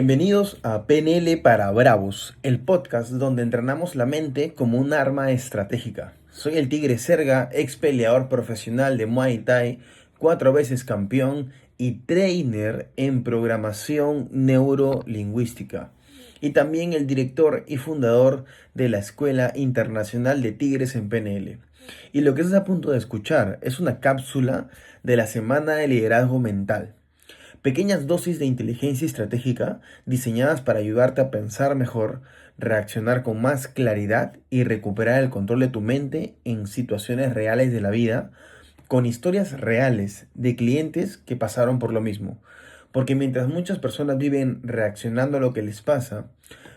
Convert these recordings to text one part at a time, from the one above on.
Bienvenidos a PNL para Bravos, el podcast donde entrenamos la mente como un arma estratégica. Soy el Tigre Serga, ex peleador profesional de Muay Thai, 4 veces campeón y trainer en programación neurolingüística. Y también el director y fundador de la Escuela Internacional de Tigres en PNL. Y lo que estás a punto de escuchar es una cápsula de la Semana de Liderazgo Mental. Pequeñas dosis de inteligencia estratégica diseñadas para ayudarte a pensar mejor, reaccionar con más claridad y recuperar el control de tu mente en situaciones reales de la vida, con historias reales de clientes que pasaron por lo mismo. Porque mientras muchas personas viven reaccionando a lo que les pasa,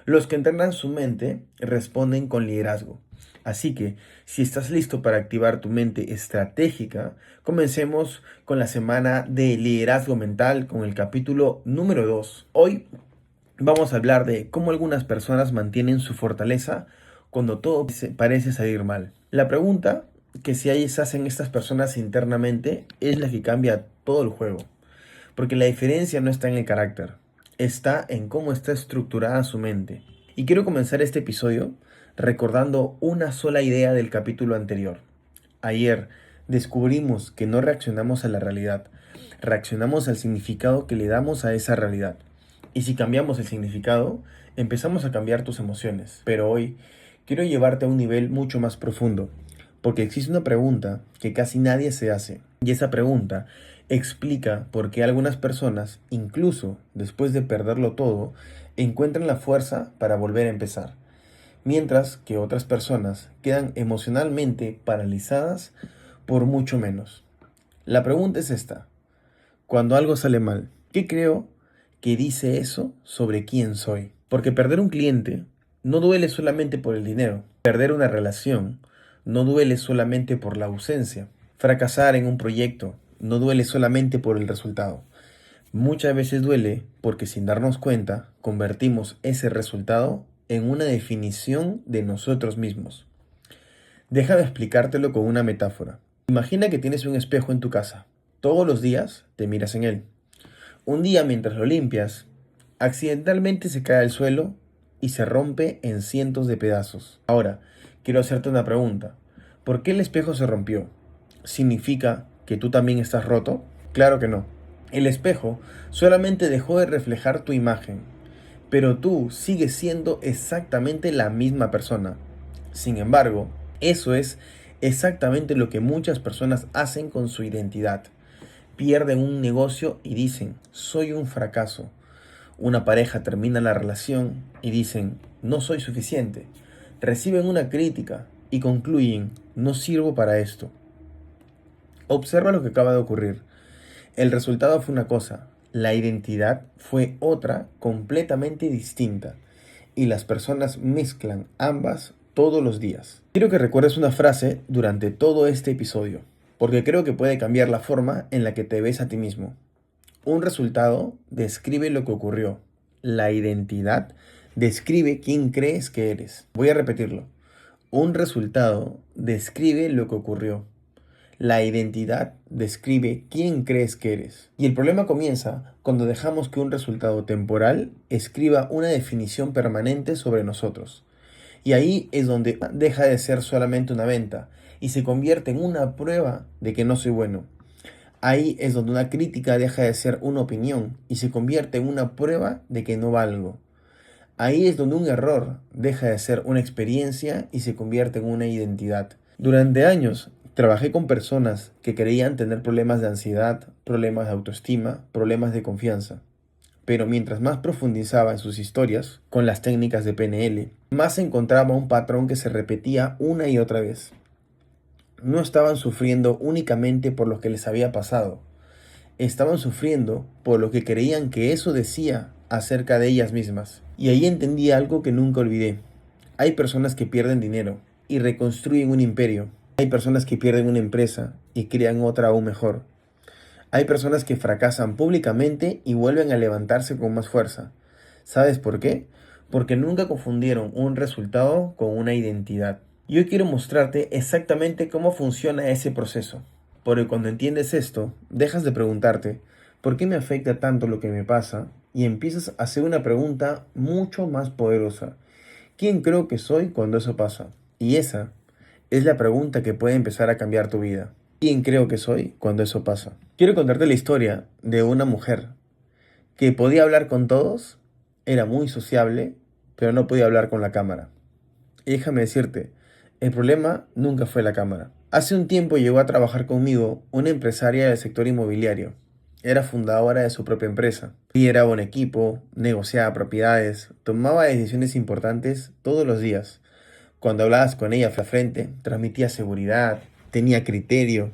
los que entrenan su mente responden con liderazgo. Así que, si estás listo para activar tu mente estratégica, comencemos con la semana de liderazgo mental con el capítulo número 2. Hoy vamos a hablar de cómo algunas personas mantienen su fortaleza cuando todo parece salir mal. La pregunta que se hacen estas personas internamente es la que cambia todo el juego. Porque la diferencia no está en el carácter, está en cómo está estructurada su mente. Y quiero comenzar este episodio recordando una sola idea del capítulo anterior. Ayer descubrimos que no reaccionamos a la realidad, reaccionamos al significado que le damos a esa realidad. Y si cambiamos el significado, empezamos a cambiar tus emociones. Pero hoy quiero llevarte a un nivel mucho más profundo, porque existe una pregunta que casi nadie se hace. Y esa pregunta explica por qué algunas personas, incluso después de perderlo todo, encuentran la fuerza para volver a empezar, mientras que otras personas quedan emocionalmente paralizadas por mucho menos. La pregunta es esta: cuando algo sale mal, ¿qué creo que dice eso sobre quién soy? Porque perder un cliente no duele solamente por el dinero. Perder una relación no duele solamente por la ausencia. Fracasar en un proyecto no duele solamente por el resultado. Muchas veces duele porque sin darnos cuenta convertimos ese resultado en una definición de nosotros mismos. Déjame explicártelo con una metáfora. Imagina que tienes un espejo en tu casa. Todos los días te miras en él. Un día mientras lo limpias, accidentalmente se cae al suelo y se rompe en cientos de pedazos. Ahora, quiero hacerte una pregunta. ¿Por qué el espejo se rompió? ¿Significa que tú también estás roto? Claro que no. El espejo solamente dejó de reflejar tu imagen, pero tú sigues siendo exactamente la misma persona. Sin embargo, eso es exactamente lo que muchas personas hacen con su identidad. Pierden un negocio y dicen, soy un fracaso. Una pareja termina la relación y dicen, no soy suficiente. Reciben una crítica y concluyen, no sirvo para esto. Observa lo que acaba de ocurrir. El resultado fue una cosa, la identidad fue otra completamente distinta. Y las personas mezclan ambas todos los días. Quiero que recuerdes una frase durante todo este episodio, porque creo que puede cambiar la forma en la que te ves a ti mismo. Un resultado describe lo que ocurrió. La identidad describe quién crees que eres. Voy a repetirlo. Un resultado describe lo que ocurrió. La identidad describe quién crees que eres. Y el problema comienza cuando dejamos que un resultado temporal escriba una definición permanente sobre nosotros. Y ahí es donde deja de ser solamente una venta y se convierte en una prueba de que no soy bueno. Ahí es donde una crítica deja de ser una opinión y se convierte en una prueba de que no valgo. Ahí es donde un error deja de ser una experiencia y se convierte en una identidad. Durante años trabajé con personas que creían tener problemas de ansiedad, problemas de autoestima, problemas de confianza. Pero mientras más profundizaba en sus historias, con las técnicas de PNL, más encontraba un patrón que se repetía una y otra vez. No estaban sufriendo únicamente por lo que les había pasado, estaban sufriendo por lo que creían que eso decía acerca de ellas mismas. Y ahí entendí algo que nunca olvidé. Hay personas que pierden dinero y reconstruyen un imperio. Hay personas que pierden una empresa y crean otra aún mejor. Hay personas que fracasan públicamente y vuelven a levantarse con más fuerza. ¿Sabes por qué? Porque nunca confundieron un resultado con una identidad. Y hoy quiero mostrarte exactamente cómo funciona ese proceso. Porque cuando entiendes esto, dejas de preguntarte, ¿por qué me afecta tanto lo que me pasa? y empiezas a hacer una pregunta mucho más poderosa. ¿Quién creo que soy cuando eso pasa? Y esa es la pregunta que puede empezar a cambiar tu vida. ¿Quién creo que soy cuando eso pasa? Quiero contarte la historia de una mujer que podía hablar con todos, era muy sociable, pero no podía hablar con la cámara. Y déjame decirte, el problema nunca fue la cámara. Hace un tiempo llegó a trabajar conmigo una empresaria del sector inmobiliario. Era fundadora de su propia empresa. Lideraba un equipo, negociaba propiedades, tomaba decisiones importantes todos los días. Cuando hablabas con ella frente, transmitía seguridad, tenía criterio,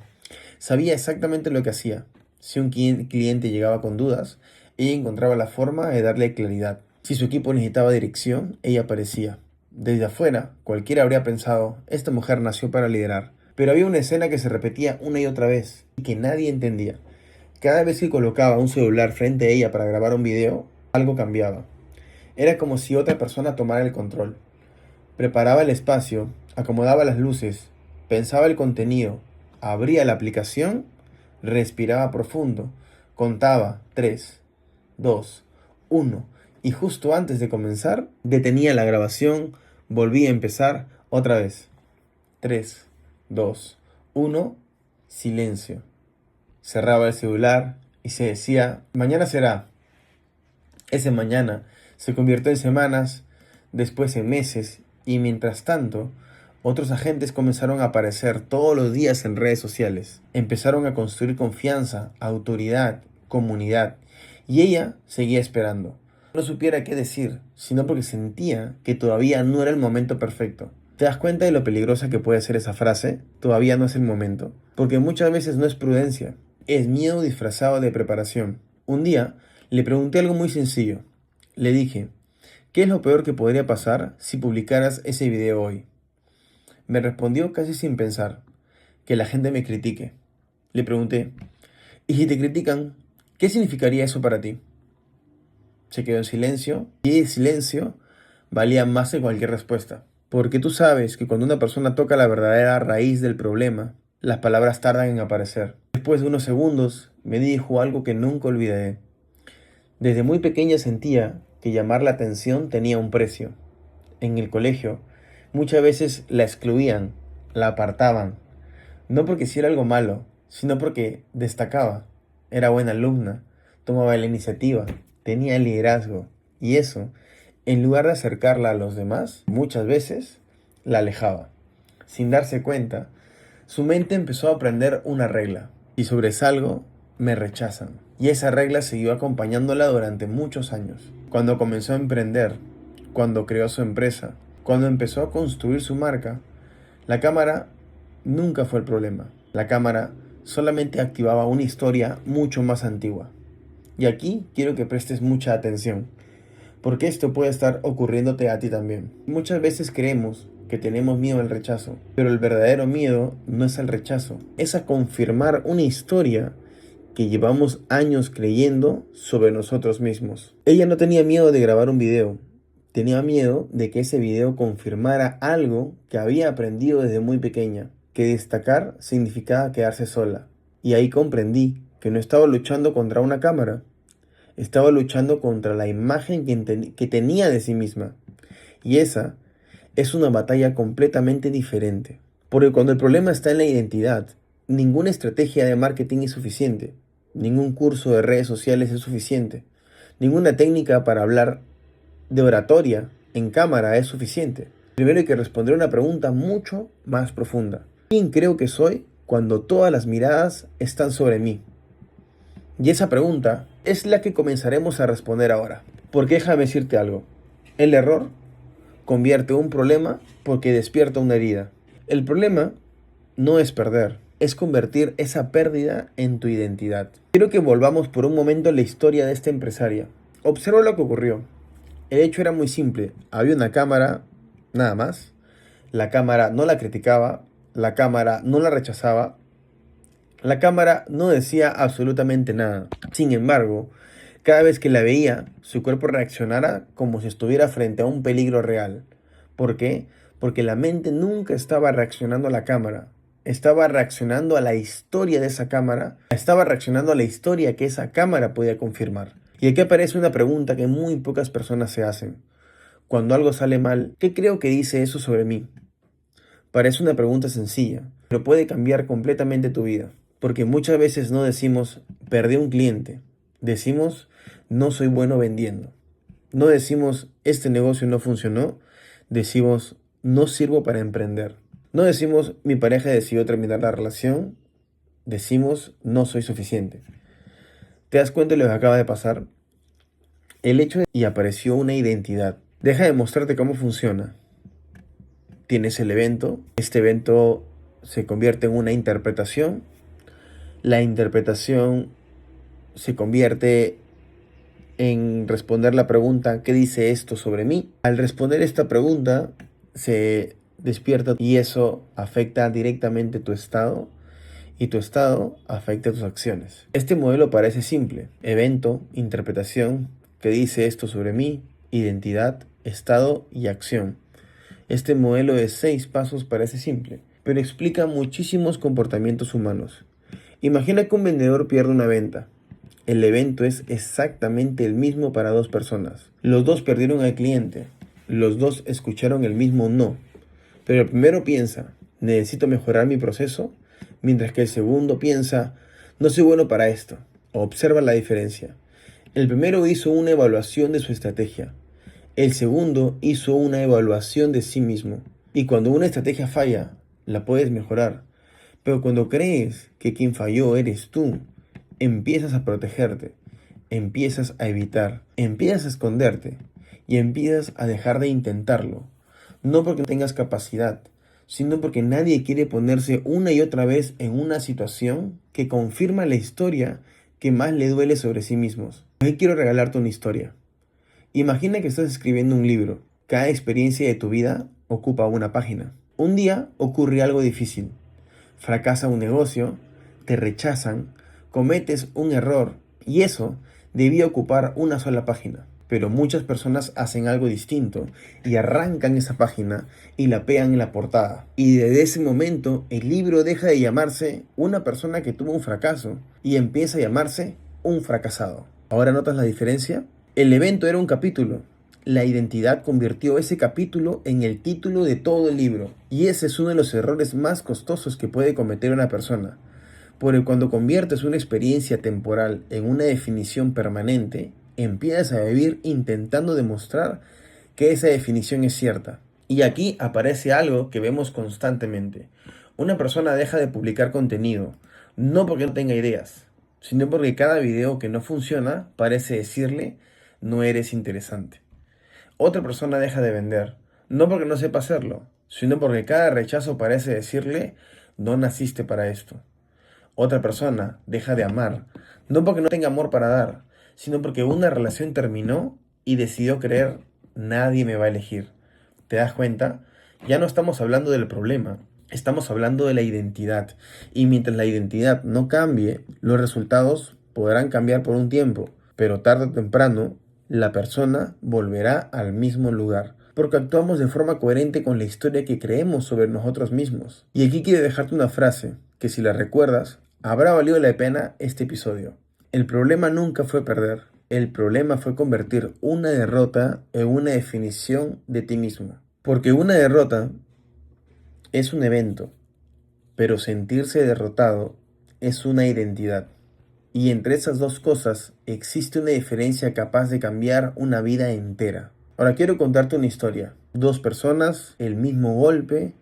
sabía exactamente lo que hacía. Si un cliente llegaba con dudas, ella encontraba la forma de darle claridad. Si su equipo necesitaba dirección, ella aparecía. Desde afuera, cualquiera habría pensado, esta mujer nació para liderar. Pero había una escena que se repetía una y otra vez y que nadie entendía. Cada vez que colocaba un celular frente a ella para grabar un video, algo cambiaba. Era como si otra persona tomara el control. Preparaba el espacio, acomodaba las luces, pensaba el contenido, abría la aplicación, respiraba profundo, contaba 3, 2, 1 y justo antes de comenzar detenía la grabación, volvía a empezar otra vez. 3, 2, 1, silencio. Cerraba el celular y se decía, mañana será. Ese mañana se convirtió en semanas, después en meses y mientras tanto, otros agentes comenzaron a aparecer todos los días en redes sociales. Empezaron a construir confianza, autoridad, comunidad. Y ella seguía esperando. No supiera qué decir, sino porque sentía que todavía no era el momento perfecto. ¿Te das cuenta de lo peligrosa que puede ser esa frase? Todavía no es el momento. Porque muchas veces no es prudencia, es miedo disfrazado de preparación. Un día le pregunté algo muy sencillo. Le dije, ¿qué es lo peor que podría pasar si publicaras ese video hoy? Me respondió casi sin pensar, que la gente me critique. Le pregunté, ¿y si te critican, qué significaría eso para ti? Se quedó en silencio y el silencio valía más que cualquier respuesta. Porque tú sabes que cuando una persona toca la verdadera raíz del problema, las palabras tardan en aparecer. Después de unos segundos me dijo algo que nunca olvidaré. Desde muy pequeña sentía que llamar la atención tenía un precio. En el colegio, muchas veces la excluían, la apartaban, no porque hiciera algo malo, sino porque destacaba, era buena alumna, tomaba la iniciativa, tenía liderazgo, y eso, en lugar de acercarla a los demás, muchas veces la alejaba. Sin darse cuenta, su mente empezó a aprender una regla. Si sobresalgo, me rechazan. Y esa regla siguió acompañándola durante muchos años. Cuando comenzó a emprender, cuando creó su empresa, cuando empezó a construir su marca, la cámara nunca fue el problema. La cámara solamente activaba una historia mucho más antigua. Y aquí quiero que prestes mucha atención, porque esto puede estar ocurriéndote a ti también. Muchas veces creemos que tenemos miedo al rechazo, pero el verdadero miedo no es al rechazo, es a confirmar una historia que llevamos años creyendo sobre nosotros mismos. Ella no tenía miedo de grabar un video, tenía miedo de que ese video confirmara algo que había aprendido desde muy pequeña, que destacar significaba quedarse sola. Y ahí comprendí que no estaba luchando contra una cámara, estaba luchando contra la imagen que tenía de sí misma. Y esa es una batalla completamente diferente. Porque cuando el problema está en la identidad, ninguna estrategia de marketing es suficiente. Ningún curso de redes sociales es suficiente. Ninguna técnica para hablar de oratoria en cámara es suficiente. Primero hay que responder una pregunta mucho más profunda. ¿Quién creo que soy cuando todas las miradas están sobre mí? Y esa pregunta es la que comenzaremos a responder ahora. Porque déjame decirte algo. El error convierte un problema porque despierta una herida. El problema no es perder, es convertir esa pérdida en tu identidad. Quiero que volvamos por un momento a la historia de esta empresaria. Observa lo que ocurrió. El hecho era muy simple. Había una cámara, nada más. La cámara no la criticaba, la cámara no la rechazaba, la cámara no decía absolutamente nada. Sin embargo, cada vez que la veía, su cuerpo reaccionara como si estuviera frente a un peligro real. ¿Por qué? Porque la mente nunca estaba reaccionando a la cámara. Estaba reaccionando a la historia de esa cámara. Estaba reaccionando a la historia que esa cámara podía confirmar. Y aquí aparece una pregunta que muy pocas personas se hacen. Cuando algo sale mal, ¿qué creo que dice eso sobre mí? Parece una pregunta sencilla, pero puede cambiar completamente tu vida. Porque muchas veces no decimos, perdí un cliente. Decimos, no soy bueno vendiendo. No decimos, este negocio no funcionó. Decimos, no sirvo para emprender. No decimos, mi pareja decidió terminar la relación. Decimos, no soy suficiente. ¿Te das cuenta de lo que acaba de pasar? El hecho de y apareció una identidad. Deja de mostrarte cómo funciona. Tienes el evento. Este evento se convierte en una interpretación. La interpretación se convierte en responder la pregunta, ¿qué dice esto sobre mí? Al responder esta pregunta, se despierta y eso afecta directamente tu estado y tu estado afecta tus acciones. Este modelo parece simple. Evento, interpretación, ¿qué dice esto sobre mí? Identidad, estado y acción. Este modelo de 6 pasos parece simple, pero explica muchísimos comportamientos humanos. Imagina que un vendedor pierde una venta. El evento es exactamente el mismo para dos personas. Los dos perdieron al cliente. Los dos escucharon el mismo no. Pero el primero piensa, necesito mejorar mi proceso, mientras que el segundo piensa, no soy bueno para esto. Observa la diferencia. El primero hizo una evaluación de su estrategia. El segundo hizo una evaluación de sí mismo. Y cuando una estrategia falla, la puedes mejorar. Pero cuando crees que quien falló eres tú, empiezas a protegerte, empiezas a evitar, empiezas a esconderte y empiezas a dejar de intentarlo. No porque no tengas capacidad, sino porque nadie quiere ponerse una y otra vez en una situación que confirma la historia que más le duele sobre sí mismos. Hoy quiero regalarte una historia. Imagina que estás escribiendo un libro. Cada experiencia de tu vida ocupa una página. Un día ocurre algo difícil. Fracasa un negocio, te rechazan, cometes un error y eso debía ocupar una sola página. Pero muchas personas hacen algo distinto y arrancan esa página y la pegan en la portada. Y desde ese momento el libro deja de llamarse Una persona que tuvo un fracaso y empieza a llamarse Un fracasado. ¿Ahora notas la diferencia? El evento era un capítulo. La identidad convirtió ese capítulo en el título de todo el libro. Y ese es uno de los errores más costosos que puede cometer una persona. Porque cuando conviertes una experiencia temporal en una definición permanente, empiezas a vivir intentando demostrar que esa definición es cierta. Y aquí aparece algo que vemos constantemente. Una persona deja de publicar contenido, no porque no tenga ideas, sino porque cada video que no funciona parece decirle no eres interesante. Otra persona deja de vender, no porque no sepa hacerlo, sino porque cada rechazo parece decirle no naciste para esto. Otra persona deja de amar, no porque no tenga amor para dar, sino porque una relación terminó y decidió creer nadie me va a elegir. ¿Te das cuenta? Ya no estamos hablando del problema, estamos hablando de la identidad. Y mientras la identidad no cambie, los resultados podrán cambiar por un tiempo, pero tarde o temprano la persona volverá al mismo lugar. Porque actuamos de forma coherente con la historia que creemos sobre nosotros mismos. Y aquí quiero dejarte una frase, que si la recuerdas, habrá valido la pena este episodio. El problema nunca fue perder. El problema fue convertir una derrota en una definición de ti mismo. Porque una derrota es un evento, pero sentirse derrotado es una identidad. Y entre esas dos cosas existe una diferencia capaz de cambiar una vida entera. Ahora quiero contarte una historia. Dos personas, el mismo golpe,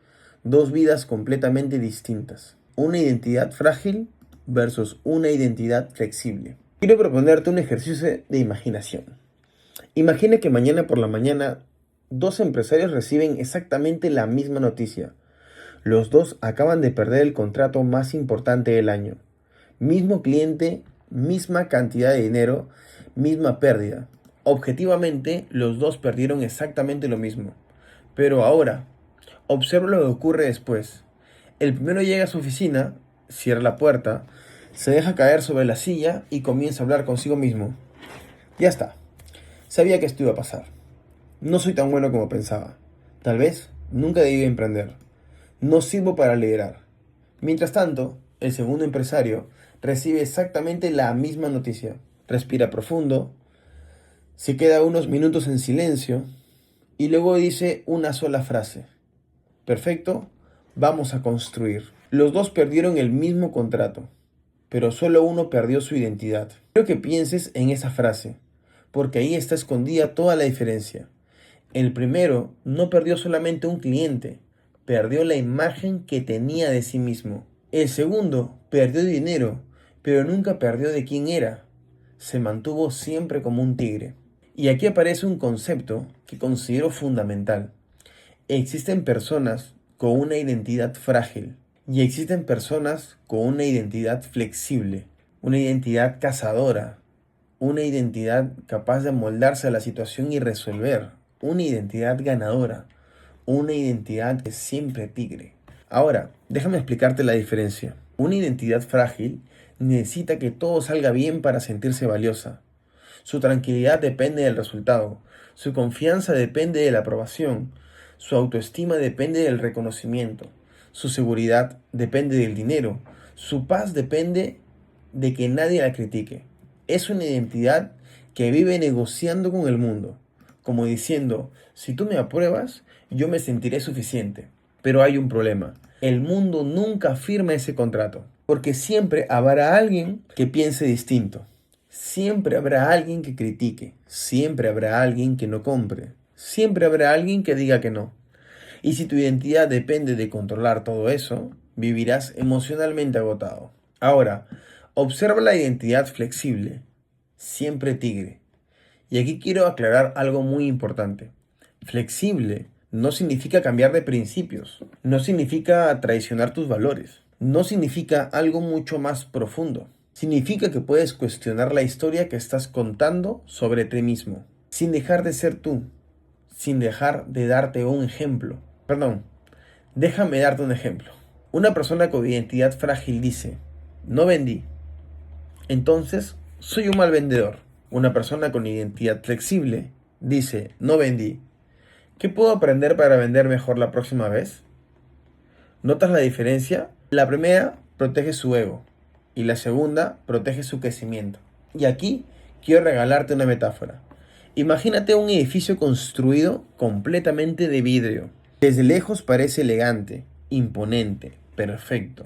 dos vidas completamente distintas. Una identidad frágil versus una identidad flexible. Quiero proponerte un ejercicio de imaginación. Imagina que mañana por la mañana dos empresarios reciben exactamente la misma noticia. Los dos acaban de perder el contrato más importante del año. Mismo cliente, misma cantidad de dinero, misma pérdida. Objetivamente, los dos perdieron exactamente lo mismo. Pero ahora, observa lo que ocurre después. El primero llega a su oficina, cierra la puerta, se deja caer sobre la silla y comienza a hablar consigo mismo. Ya está. Sabía que esto iba a pasar. No soy tan bueno como pensaba. Tal vez nunca debí emprender. No sirvo para liderar. Mientras tanto, el segundo empresario recibe exactamente la misma noticia. Respira profundo, Se queda unos minutos en silencio y luego dice una sola frase. Perfecto, vamos a construir. Los dos perdieron el mismo contrato, pero solo uno perdió su identidad. Quiero que pienses en esa frase, porque ahí está escondida toda la diferencia. El primero no perdió solamente un cliente, perdió la imagen que tenía de sí mismo. El segundo perdió dinero, pero nunca perdió de quién era. Se mantuvo siempre como un tigre. Y aquí aparece un concepto que considero fundamental. Existen personas con una identidad frágil y existen personas con una identidad flexible, una identidad cazadora, una identidad capaz de moldarse a la situación y resolver, una identidad ganadora, una identidad que siempre tigre. Ahora, déjame explicarte la diferencia. Una identidad frágil necesita que todo salga bien para sentirse valiosa. Su tranquilidad depende del resultado, su confianza depende de la aprobación, su autoestima depende del reconocimiento, su seguridad depende del dinero, su paz depende de que nadie la critique. Es una identidad que vive negociando con el mundo, como diciendo, si tú me apruebas, yo me sentiré suficiente. Pero hay un problema, el mundo nunca firma ese contrato, porque siempre habrá alguien que piense distinto. Siempre habrá alguien que critique, siempre habrá alguien que no compre, siempre habrá alguien que diga que no. Y si tu identidad depende de controlar todo eso, vivirás emocionalmente agotado. Ahora, observa la identidad flexible, siempre tigre. Y aquí quiero aclarar algo muy importante. Flexible no significa cambiar de principios, no significa traicionar tus valores, no significa algo mucho más profundo. Significa que puedes cuestionar la historia que estás contando sobre ti mismo, sin dejar de ser tú, sin dejar de darte un ejemplo. Perdón, déjame darte un ejemplo. Una persona con identidad frágil dice, no vendí, entonces soy un mal vendedor. Una persona con identidad flexible dice, no vendí, ¿qué puedo aprender para vender mejor la próxima vez? ¿Notas la diferencia? La primera protege su ego y la segunda protege su crecimiento. Y aquí quiero regalarte una metáfora. Imagínate un edificio construido completamente de vidrio. Desde lejos parece elegante, imponente, perfecto,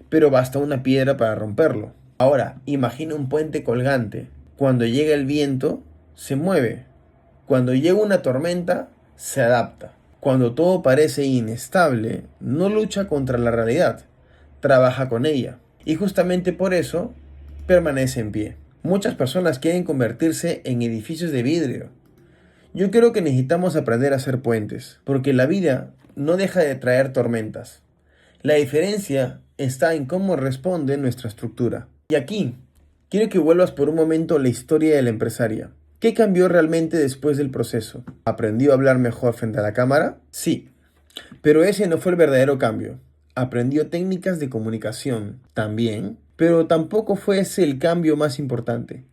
pero basta una piedra para romperlo. Ahora, imagina un puente colgante. Cuando llega el viento, se mueve. Cuando llega una tormenta, se adapta. Cuando todo parece inestable, no lucha contra la realidad, trabaja con ella. Y justamente por eso, permanece en pie. Muchas personas quieren convertirse en edificios de vidrio. Yo creo que necesitamos aprender a hacer puentes, porque la vida no deja de traer tormentas. La diferencia está en cómo responde nuestra estructura. Y aquí, quiero que vuelvas por un momento a la historia de la empresaria. ¿Qué cambió realmente después del proceso? ¿Aprendió a hablar mejor frente a la cámara? Sí, pero ese no fue el verdadero cambio. Aprendió técnicas de comunicación también, pero tampoco fue ese el cambio más importante.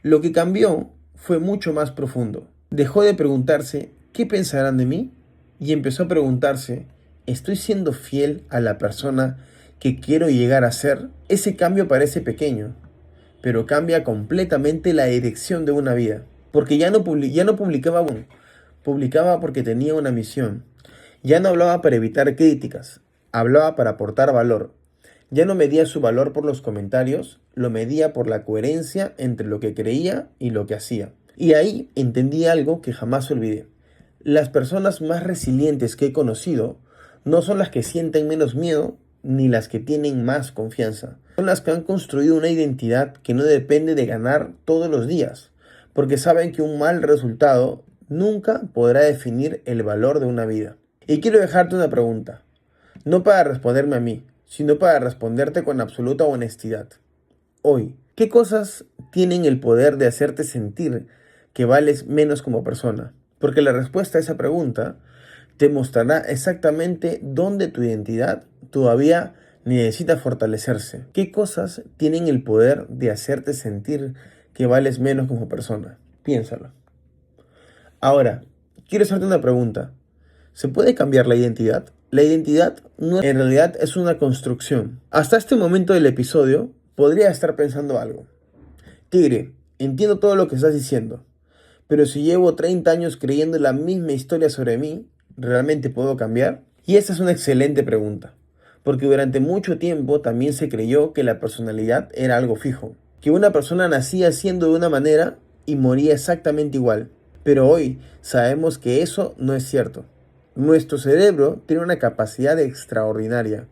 Lo que cambió fue mucho más profundo. Dejó de preguntarse, ¿qué pensarán de mí? Y empezó a preguntarse, ¿estoy siendo fiel a la persona que quiero llegar a ser? Ese cambio parece pequeño, pero cambia completamente la dirección de una vida. Porque ya no publicaba, publicaba porque tenía una misión. Ya no hablaba para evitar críticas, hablaba para aportar valor. Ya no medía su valor por los comentarios, lo medía por la coherencia entre lo que creía y lo que hacía. Y ahí entendí algo que jamás olvidé. Las personas más resilientes que he conocido no son las que sienten menos miedo ni las que tienen más confianza. Son las que han construido una identidad que no depende de ganar todos los días, porque saben que un mal resultado nunca podrá definir el valor de una vida. Y quiero dejarte una pregunta, no para responderme a mí, sino para responderte con absoluta honestidad. Hoy, ¿qué cosas tienen el poder de hacerte sentir que vales menos como persona? Porque la respuesta a esa pregunta te mostrará exactamente dónde tu identidad todavía necesita fortalecerse. ¿Qué cosas tienen el poder de hacerte sentir que vales menos como persona? Piénsalo. Ahora, quiero hacerte una pregunta. ¿Se puede cambiar la identidad? La identidad en realidad es una construcción. Hasta este momento del episodio podría estar pensando algo. Tigre, entiendo todo lo que estás diciendo, Pero si llevo 30 años creyendo la misma historia sobre mí, ¿realmente puedo cambiar? Y esta es una excelente pregunta, porque durante mucho tiempo también se creyó que la personalidad era algo fijo, que una persona nacía siendo de una manera y moría exactamente igual. Pero hoy sabemos que eso no es cierto. Nuestro cerebro tiene una capacidad extraordinaria,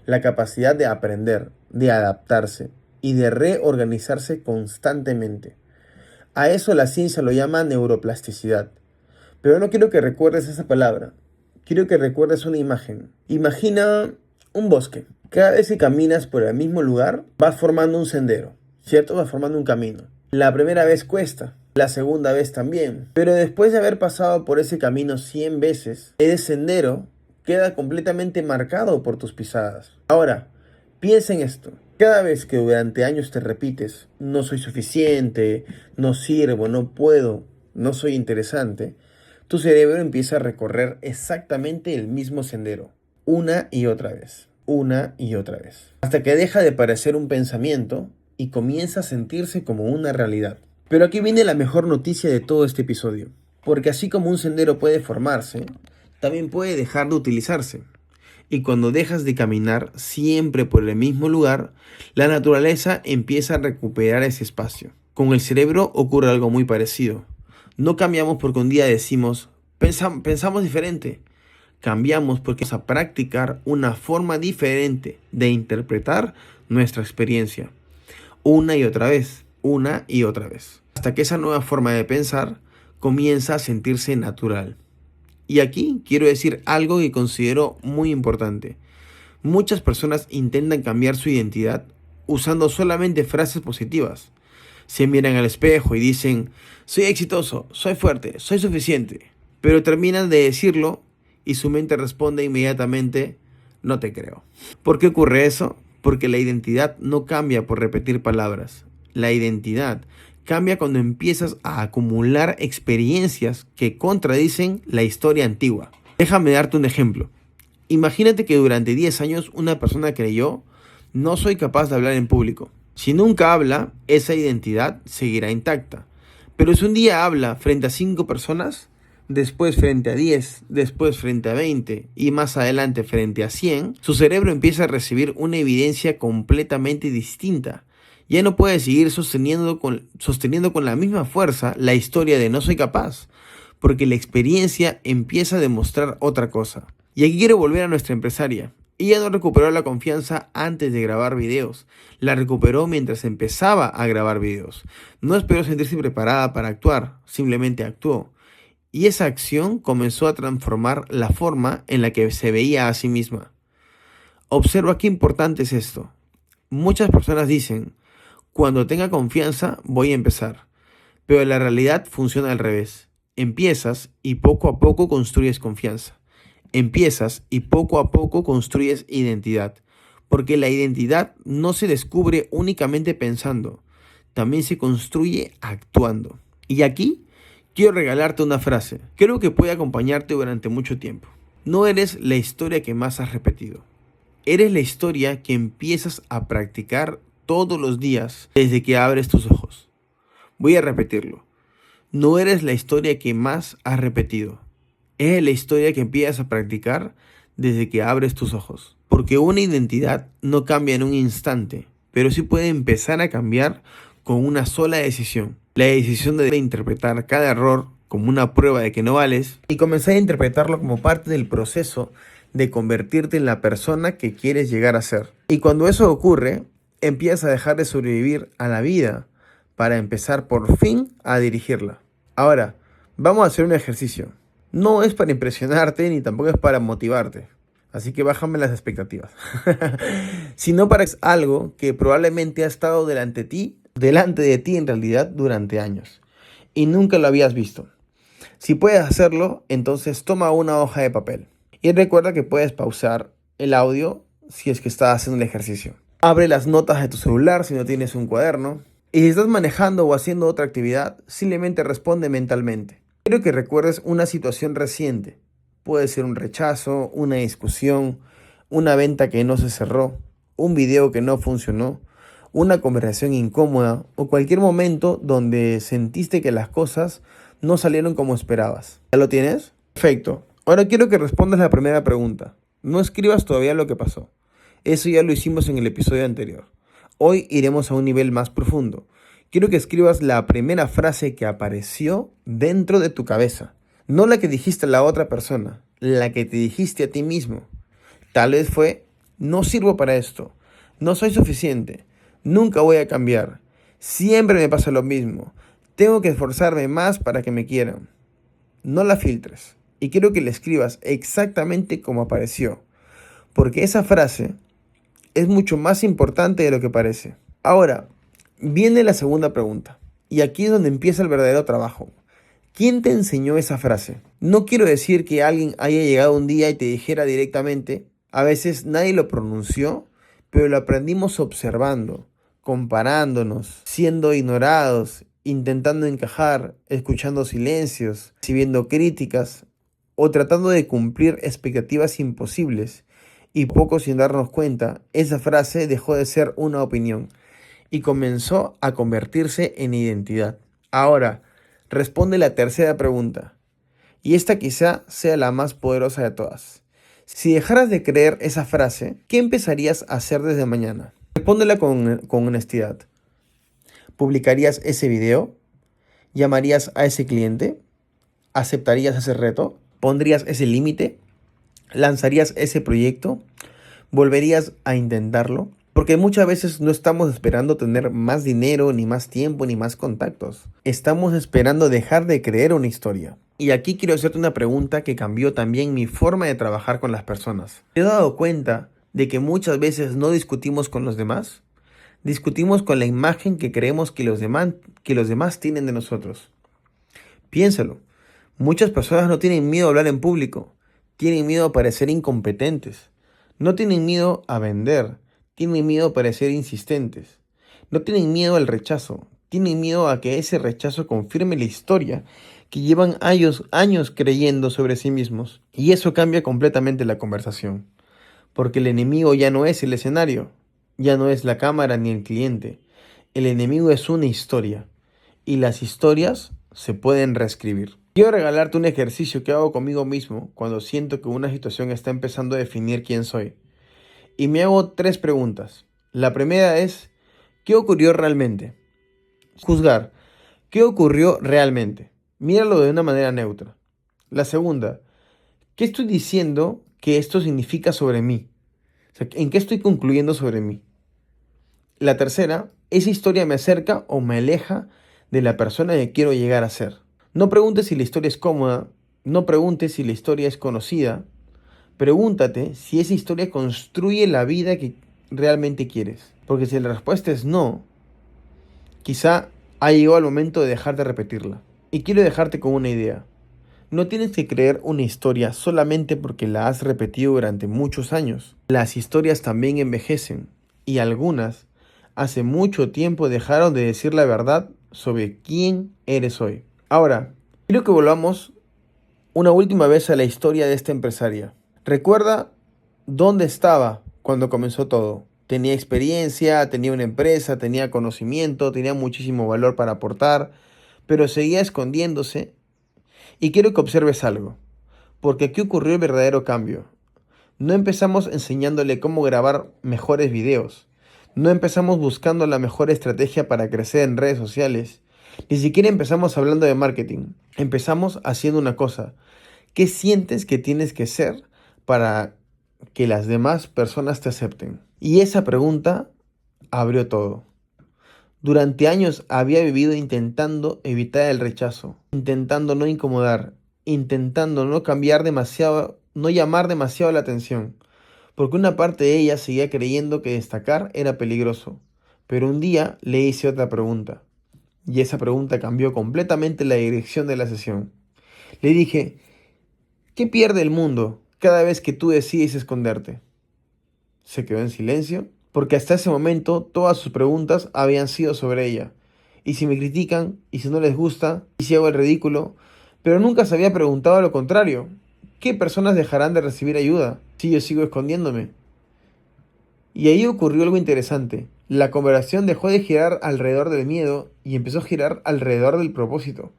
la capacidad de aprender, de adaptarse y de reorganizarse constantemente. A eso la ciencia lo llama neuroplasticidad. Pero no quiero que recuerdes esa palabra. Quiero que recuerdes una imagen. Imagina un bosque. Cada vez que caminas por el mismo lugar, vas formando un sendero, ¿cierto? Vas formando un camino. La primera vez cuesta, la segunda vez también. Pero después de haber pasado por ese camino 100 veces, ese sendero queda completamente marcado por tus pisadas. Ahora, piensa en esto. Cada vez que durante años te repites, no soy suficiente, no sirvo, no puedo, no soy interesante, tu cerebro empieza a recorrer exactamente el mismo sendero, una y otra vez, una y otra vez, hasta que deja de parecer un pensamiento y comienza a sentirse como una realidad. Pero aquí viene la mejor noticia de todo este episodio, porque así como un sendero puede formarse, también puede dejar de utilizarse. Y cuando dejas de caminar siempre por el mismo lugar, la naturaleza empieza a recuperar ese espacio. Con el cerebro ocurre algo muy parecido. No cambiamos porque un día decimos, pensamos diferente. Cambiamos porque vamos a practicar una forma diferente de interpretar nuestra experiencia. Una y otra vez, una y otra vez. Hasta que esa nueva forma de pensar comienza a sentirse natural. Y aquí quiero decir algo que considero muy importante. Muchas personas intentan cambiar su identidad usando solamente frases positivas. Se miran al espejo y dicen, soy exitoso, soy fuerte, soy suficiente. Pero terminan de decirlo y su mente responde inmediatamente, no te creo. ¿Por qué ocurre eso? Porque la identidad no cambia por repetir palabras. La identidad cambia cuando empiezas a acumular experiencias que contradicen la historia antigua. Déjame darte un ejemplo. Imagínate que durante 10 años una persona creyó, no soy capaz de hablar en público. Si nunca habla, esa identidad seguirá intacta. Pero si un día habla frente a 5 personas, después frente a 10, después frente a 20 y más adelante frente a 100, su cerebro empieza a recibir una evidencia completamente distinta. Ya no puede seguir sosteniendo con la misma fuerza la historia de no soy capaz, porque la experiencia empieza a demostrar otra cosa. Y aquí quiero volver a nuestra empresaria. Ella no recuperó la confianza antes de grabar videos, la recuperó mientras empezaba a grabar videos. No esperó sentirse preparada para actuar, simplemente actuó. Y esa acción comenzó a transformar la forma en la que se veía a sí misma. Observa qué importante es esto. Muchas personas dicen, cuando tenga confianza voy a empezar. Pero la realidad funciona al revés. Empiezas y poco a poco construyes confianza. Empiezas y poco a poco construyes identidad. Porque la identidad no se descubre únicamente pensando, también se construye actuando. Y aquí quiero regalarte una frase. Creo que puede acompañarte durante mucho tiempo. No eres la historia que más has repetido. Eres la historia que empiezas a practicar todos los días desde que abres tus ojos. Voy a repetirlo. No eres la historia que más has repetido. Eres la historia que empiezas a practicar desde que abres tus ojos. Porque una identidad no cambia en un instante, pero sí puede empezar a cambiar con una sola decisión. La decisión de interpretar cada error como una prueba de que no vales y comenzar a interpretarlo como parte del proceso de convertirte en la persona que quieres llegar a ser. Y cuando eso ocurre, empiezas a dejar de sobrevivir a la vida para empezar por fin a dirigirla. Ahora, vamos a hacer un ejercicio. No es para impresionarte ni tampoco es para motivarte. Así que bájame las expectativas. Sino para algo que probablemente ha estado delante de ti en realidad durante años. Y nunca lo habías visto. Si puedes hacerlo, entonces toma una hoja de papel. Y recuerda que puedes pausar el audio si es que estás haciendo el ejercicio. Abre las notas de tu celular si no tienes un cuaderno. Y si estás manejando o haciendo otra actividad, simplemente responde mentalmente. Quiero que recuerdes una situación reciente. Puede ser un rechazo, una discusión, una venta que no se cerró, un video que no funcionó, una conversación incómoda o cualquier momento donde sentiste que las cosas no salieron como esperabas. ¿Ya lo tienes? Perfecto. Ahora quiero que respondas la primera pregunta. No escribas todavía lo que pasó. Eso ya lo hicimos en el episodio anterior. Hoy iremos a un nivel más profundo. Quiero que escribas la primera frase que apareció dentro de tu cabeza. No la que dijiste a la otra persona, la que te dijiste a ti mismo. Tal vez fue, no sirvo para esto, no soy suficiente, nunca voy a cambiar, siempre me pasa lo mismo, tengo que esforzarme más para que me quieran. No la filtres y quiero que la escribas exactamente como apareció, porque esa frase es mucho más importante de lo que parece. Ahora, viene la segunda pregunta, y aquí es donde empieza el verdadero trabajo. ¿Quién te enseñó esa frase? No quiero decir que alguien haya llegado un día y te dijera directamente, a veces nadie lo pronunció, pero lo aprendimos observando, comparándonos, siendo ignorados, intentando encajar, escuchando silencios, recibiendo críticas o tratando de cumplir expectativas imposibles. Y poco sin darnos cuenta, esa frase dejó de ser una opinión y comenzó a convertirse en identidad. Ahora, responde la tercera pregunta, y esta quizá sea la más poderosa de todas. Si dejaras de creer esa frase, ¿qué empezarías a hacer desde mañana? Respóndela con honestidad. ¿Publicarías ese video? ¿Llamarías a ese cliente? ¿Aceptarías ese reto? ¿Pondrías ese límite? ¿Lanzarías ese proyecto? ¿Volverías a intentarlo? Porque muchas veces no estamos esperando tener más dinero, ni más tiempo, ni más contactos. Estamos esperando dejar de creer una historia. Y aquí quiero hacerte una pregunta que cambió también mi forma de trabajar con las personas. ¿Te has dado cuenta de que muchas veces no discutimos con los demás? Discutimos con la imagen que creemos que los demás tienen de nosotros. Piénsalo. Muchas personas no tienen miedo a hablar en público. Tienen miedo a parecer incompetentes. No tienen miedo a vender. Tienen miedo a parecer insistentes. No tienen miedo al rechazo. Tienen miedo a que ese rechazo confirme la historia que llevan años creyendo sobre sí mismos. Y eso cambia completamente la conversación. Porque el enemigo ya no es el escenario. Ya no es la cámara ni el cliente. El enemigo es una historia. Y las historias se pueden reescribir. Quiero regalarte un ejercicio que hago conmigo mismo cuando siento que una situación está empezando a definir quién soy. Y me hago tres preguntas. La primera es, ¿qué ocurrió realmente? Juzgar, ¿qué ocurrió realmente? Míralo de una manera neutra. La segunda, ¿qué estoy diciendo que esto significa sobre mí? O sea, ¿en qué estoy concluyendo sobre mí? La tercera, ¿esa historia me acerca o me aleja de la persona que quiero llegar a ser? No preguntes si la historia es cómoda, no preguntes si la historia es conocida, pregúntate si esa historia construye la vida que realmente quieres. Porque si la respuesta es no, quizá ha llegado el momento de dejar de repetirla. Y quiero dejarte con una idea. No tienes que creer una historia solamente porque la has repetido durante muchos años. Las historias también envejecen y algunas hace mucho tiempo dejaron de decir la verdad sobre quién eres hoy. Ahora, quiero que volvamos una última vez a la historia de esta empresaria. Recuerda dónde estaba cuando comenzó todo. Tenía experiencia, tenía una empresa, tenía conocimiento, tenía muchísimo valor para aportar, pero seguía escondiéndose. Y quiero que observes algo, porque aquí ocurrió el verdadero cambio. No empezamos enseñándole cómo grabar mejores videos. No empezamos buscando la mejor estrategia para crecer en redes sociales. Ni siquiera empezamos hablando de marketing. Empezamos haciendo una cosa. ¿Qué sientes que tienes que ser para que las demás personas te acepten? Y esa pregunta abrió todo. Durante años había vivido intentando evitar el rechazo, intentando no incomodar, intentando no cambiar demasiado, no llamar demasiado la atención, porque una parte de ella seguía creyendo que destacar era peligroso. Pero un día le hice otra pregunta, y esa pregunta cambió completamente la dirección de la sesión. Le dije, ¿qué pierde el mundo cada vez que tú decides esconderte? Se quedó en silencio, porque hasta ese momento todas sus preguntas habían sido sobre ella. ¿Y si me critican? ¿Y si no les gusta? ¿Y si hago el ridículo? Pero nunca se había preguntado lo contrario. ¿Qué personas dejarán de recibir ayuda si yo sigo escondiéndome? Y ahí ocurrió algo interesante. La conversación dejó de girar alrededor del miedo y empezó a girar alrededor del propósito.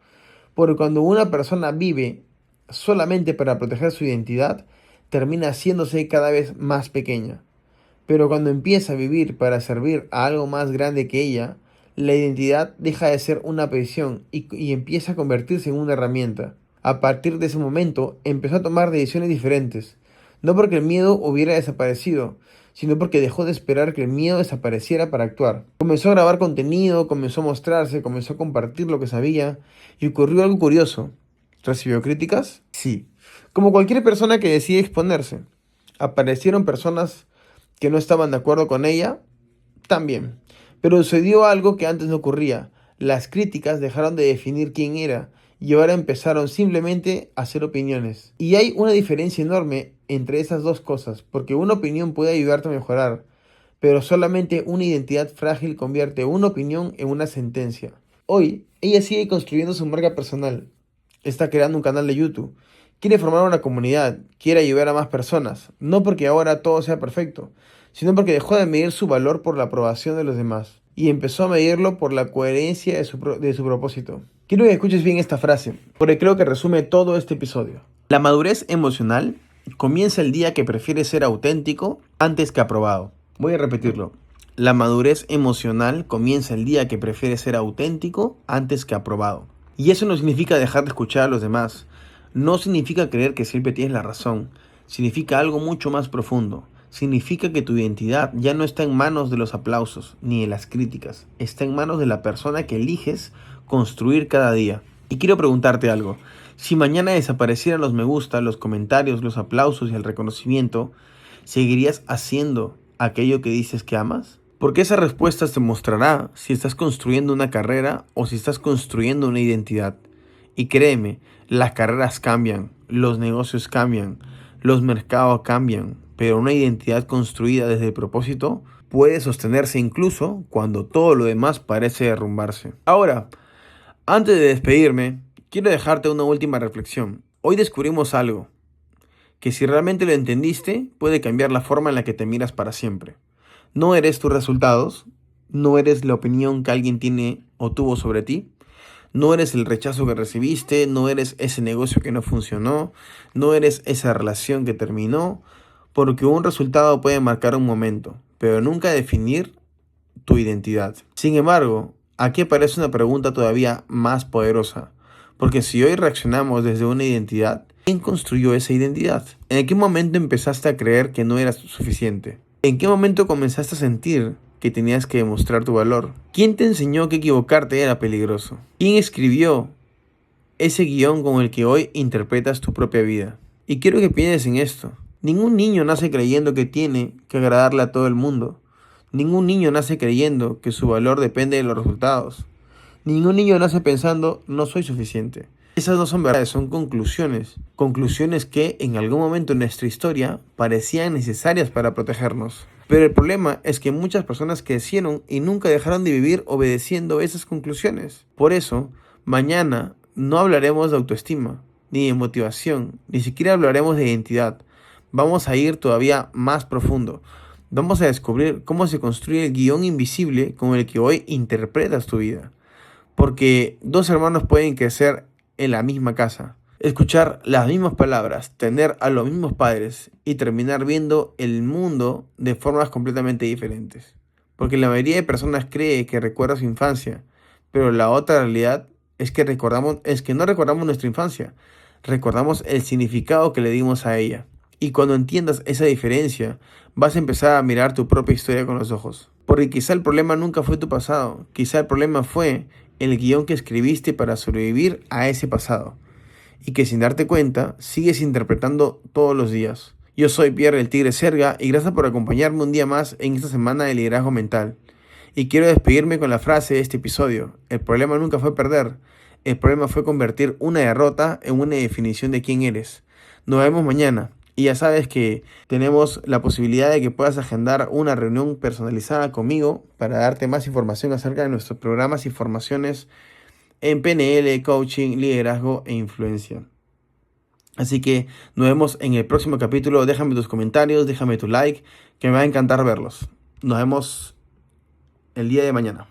Porque cuando una persona vive solamente para proteger su identidad, termina haciéndose cada vez más pequeña. Pero cuando empieza a vivir para servir a algo más grande que ella, la identidad deja de ser una prisión y empieza a convertirse en una herramienta. A partir de ese momento, empezó a tomar decisiones diferentes. No porque el miedo hubiera desaparecido, sino porque dejó de esperar que el miedo desapareciera para actuar. Comenzó a grabar contenido, comenzó a mostrarse, comenzó a compartir lo que sabía, y ocurrió algo curioso. ¿Recibió críticas? Sí. Como cualquier persona que decide exponerse. Aparecieron personas que no estaban de acuerdo con ella, también. Pero sucedió algo que antes no ocurría. Las críticas dejaron de definir quién era y ahora empezaron simplemente a hacer opiniones. Y hay una diferencia enorme entre esas dos cosas, porque una opinión puede ayudarte a mejorar, pero solamente una identidad frágil convierte una opinión en una sentencia. Hoy, ella sigue construyendo su marca personal. Está creando un canal de YouTube. Quiere formar una comunidad, quiere ayudar a más personas, no porque ahora todo sea perfecto, sino porque dejó de medir su valor por la aprobación de los demás y empezó a medirlo por la coherencia de su propósito. Quiero que escuches bien esta frase, porque creo que resume todo este episodio. La madurez emocional comienza el día que prefieres ser auténtico antes que aprobado. Voy a repetirlo. La madurez emocional comienza el día que prefieres ser auténtico antes que aprobado. Y eso no significa dejar de escuchar a los demás. No significa creer que siempre tienes la razón. Significa algo mucho más profundo. Significa que tu identidad ya no está en manos de los aplausos ni de las críticas. Está en manos de la persona que eliges construir cada día. Y quiero preguntarte algo. Si mañana desaparecieran los me gusta, los comentarios, los aplausos y el reconocimiento, ¿seguirías haciendo aquello que dices que amas? Porque esa respuesta te mostrará si estás construyendo una carrera o si estás construyendo una identidad. Y créeme, las carreras cambian, los negocios cambian, los mercados cambian, pero una identidad construida desde el propósito puede sostenerse incluso cuando todo lo demás parece derrumbarse. Ahora, antes de despedirme, quiero dejarte una última reflexión. Hoy descubrimos algo, que si realmente lo entendiste, puede cambiar la forma en la que te miras para siempre. No eres tus resultados, no eres la opinión que alguien tiene o tuvo sobre ti, no eres el rechazo que recibiste, no eres ese negocio que no funcionó, no eres esa relación que terminó, porque un resultado puede marcar un momento, pero nunca definir tu identidad. Sin embargo, aquí aparece una pregunta todavía más poderosa, porque si hoy reaccionamos desde una identidad, ¿quién construyó esa identidad? ¿En qué momento empezaste a creer que no eras suficiente? ¿En qué momento comenzaste a sentir que tenías que demostrar tu valor? ¿Quién te enseñó que equivocarte era peligroso? ¿Quién escribió ese guión con el que hoy interpretas tu propia vida? Y quiero que pienses en esto. Ningún niño nace creyendo que tiene que agradarle a todo el mundo. Ningún niño nace creyendo que su valor depende de los resultados. Ningún niño nace pensando, no soy suficiente. Esas no son verdades, son conclusiones. Conclusiones que en algún momento en nuestra historia parecían necesarias para protegernos. Pero el problema es que muchas personas crecieron y nunca dejaron de vivir obedeciendo esas conclusiones. Por eso, mañana no hablaremos de autoestima, ni de motivación, ni siquiera hablaremos de identidad. Vamos a ir todavía más profundo. Vamos a descubrir cómo se construye el guión invisible con el que hoy interpretas tu vida. Porque dos hermanos pueden crecer en la misma casa, escuchar las mismas palabras, tener a los mismos padres y terminar viendo el mundo de formas completamente diferentes. Porque la mayoría de personas cree que recuerda su infancia, pero la otra realidad es que no recordamos nuestra infancia, recordamos el significado que le dimos a ella. Y cuando entiendas esa diferencia, vas a empezar a mirar tu propia historia con los ojos. Porque quizá el problema nunca fue tu pasado, quizá el problema fue el guión que escribiste para sobrevivir a ese pasado. Y que sin darte cuenta, sigues interpretando todos los días. Yo soy Pierre el Tigre Serga y gracias por acompañarme un día más en esta semana de liderazgo mental. Y quiero despedirme con la frase de este episodio. El problema nunca fue perder, el problema fue convertir una derrota en una definición de quién eres. Nos vemos mañana. Y ya sabes que tenemos la posibilidad de que puedas agendar una reunión personalizada conmigo para darte más información acerca de nuestros programas y formaciones en PNL, coaching, liderazgo e influencia. Así que nos vemos en el próximo capítulo. Déjame tus comentarios, déjame tu like, que me va a encantar verlos. Nos vemos el día de mañana.